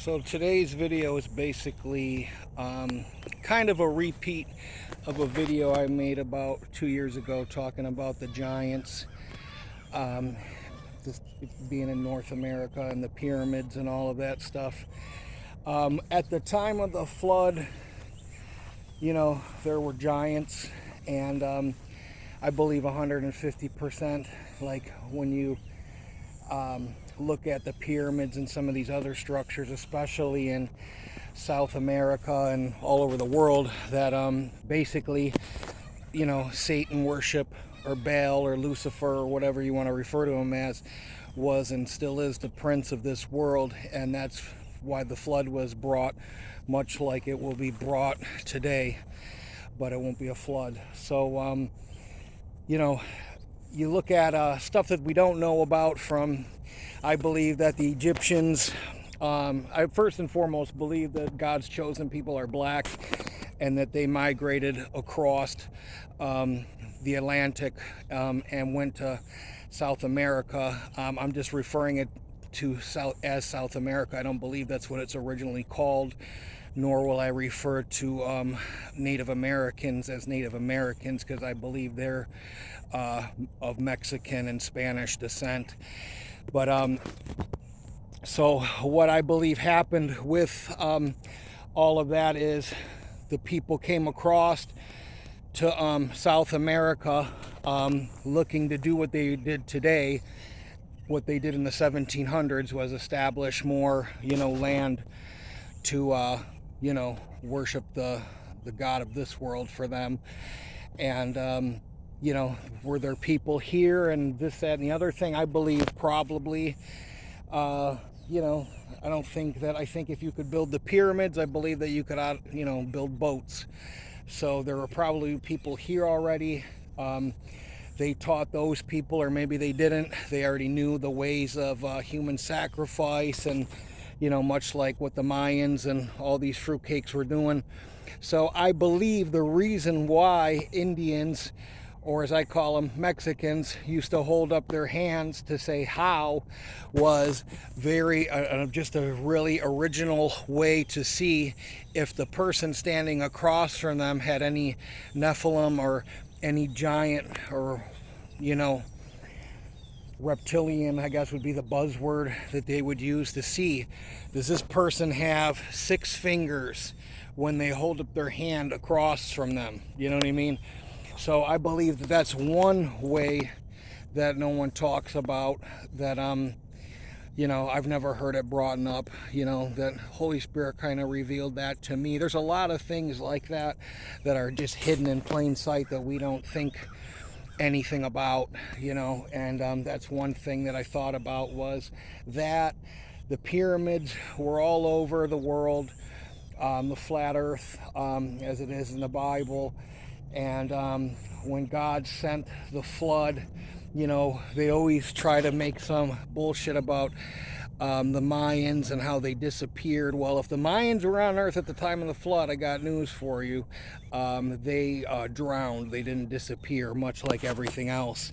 So today's video is basically kind of a repeat of a video I made about 2 years ago talking about the giants, this being in North America and the pyramids and all of that stuff. At the time of the flood, there were giants, and I believe 150%, like when you look at the pyramids and some of these other structures, especially in South America and all over the world, that basically, Satan worship, or Baal or Lucifer or whatever you want to refer to him as, was and still is the prince of this world, and that's why the flood was brought, much like it will be brought today, but it won't be a flood. So you look at stuff that we don't know about from, I believe that the Egyptians, I first and foremost believe that God's chosen people are black and that they migrated across the Atlantic and went to South America. I'm just referring it to South America. I don't believe that's what it's originally called, nor will I refer to Native Americans as Native Americans, because I believe they're of Mexican and Spanish descent. But so what I believe happened with all of that is the people came across to South America looking to do what they did today. What they did in the 1700s was establish more, land to, worship the God of this world for them. And, were there people here and this, that, and the other thing? I believe probably, I think if you could build the pyramids, I believe that you could, build boats. So there were probably people here already. They taught those people, or maybe they didn't. They already knew the ways of human sacrifice and, much like what the Mayans and all these fruitcakes were doing. So I believe the reason why Indians, or as I call them, Mexicans, used to hold up their hands to say how, was just a really original way to see if the person standing across from them had any Nephilim or any giant or, reptilian, I guess would be the buzzword that they would use to see. Does this person have 6 fingers when they hold up their hand across from them? You know what I mean? So I believe that that's one way that no one talks about, that I've never heard it brought up, that Holy Spirit kind of revealed that to me. There's a lot of things like that that are just hidden in plain sight that we don't think anything about, and that's one thing that I thought about, was that the pyramids were all over the world, the flat earth, as it is in the Bible. And when God sent the flood, they always try to make some bullshit about the Mayans and how they disappeared. Well, if the Mayans were on Earth at the time of the flood, I got news for you. They drowned. They didn't disappear, much like everything else.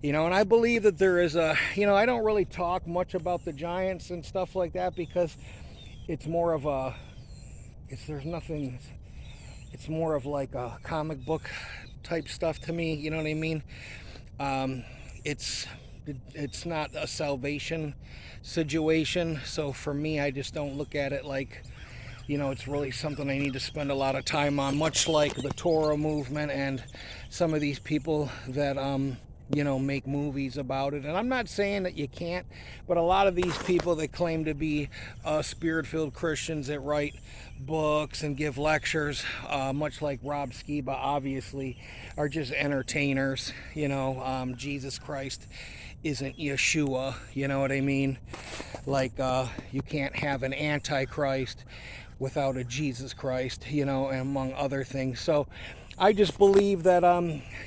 And I believe that there is I don't really talk much about the giants and stuff like that, because it's more of it's more of like a comic book type stuff to me, you know what I mean? It's not a salvation situation, so for me, I just don't look at it like, it's really something I need to spend a lot of time on, much like the Torah movement and some of these people that make movies about it. And I'm not saying that you can't, but a lot of these people that claim to be spirit-filled Christians that write books and give lectures, much like Rob Skiba, obviously, are just entertainers. Jesus Christ isn't Yeshua, you know what I mean? Like, you can't have an Antichrist without a Jesus Christ, and among other things. So I just believe that,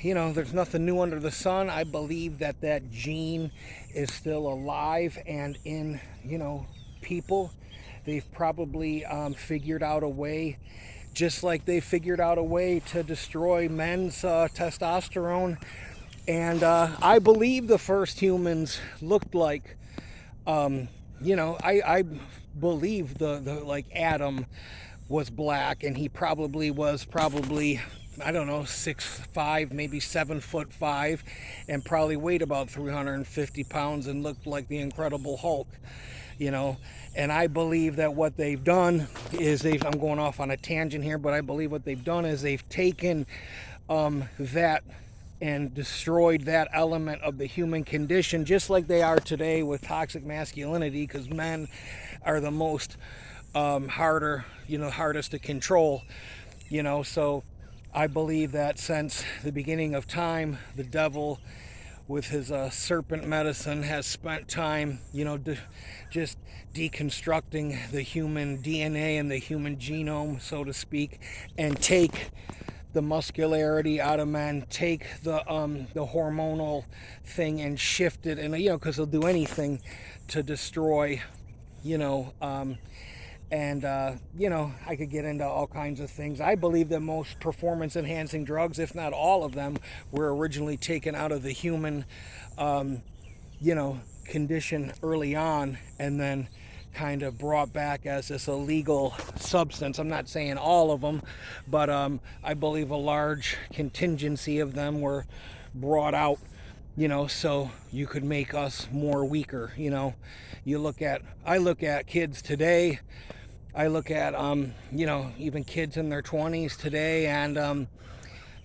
there's nothing new under the sun. I believe that gene is still alive and in, people. They've probably figured out a way, just like they figured out a way to destroy men's testosterone. And I believe the first humans looked like you know, I believe the like Adam was black, and he probably was I don't know, 6'5", maybe 7'5", and probably weighed about 350 pounds and looked like the Incredible Hulk, you know. And I believe that what they've done is I'm going off on a tangent here, but I believe what they've done is they've taken that and destroyed that element of the human condition, just like they are today with toxic masculinity, because men are the most hardest to control, you know. So I believe that since the beginning of time, the devil, with his serpent medicine, has spent time, you know, just deconstructing the human DNA and the human genome, so to speak, and take the muscularity out of men, take the hormonal thing and shift it, and, you know, because they'll do anything to destroy, you know, you know, I could get into all kinds of things. I believe that most performance enhancing drugs, if not all of them, were originally taken out of the human, you know, condition early on, and then kind of brought back as this illegal substance. I'm not saying all of them, but I believe a large contingency of them were brought out, you know, so you could make us more weaker. You know, I look at kids today. I look at, you know, even kids in their 20s today, and,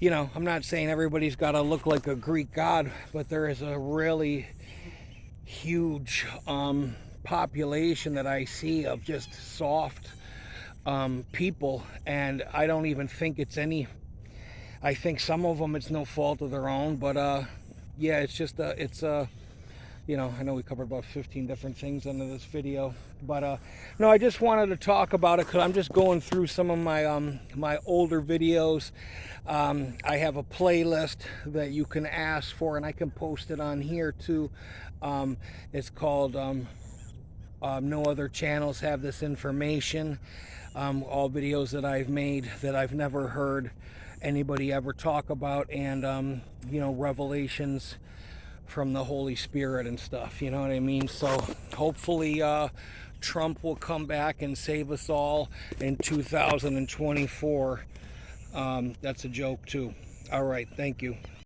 you know, I'm not saying everybody's got to look like a Greek god, but there is a really huge population that I see of just soft people, and I don't even think it's I think some of them, it's no fault of their own, but yeah, it's just you know, I know we covered about 15 different things into this video, but no, I just wanted to talk about it because I'm just going through some of my my older videos. I have a playlist that you can ask for, and I can post it on here too. It's called No Other Channels Have This Information. All videos that I've made that I've never heard anybody ever talk about, and you know, revelations from the Holy Spirit and stuff, you know what I mean? So hopefully Trump will come back and save us all in 2024. That's a joke too. All right, thank you.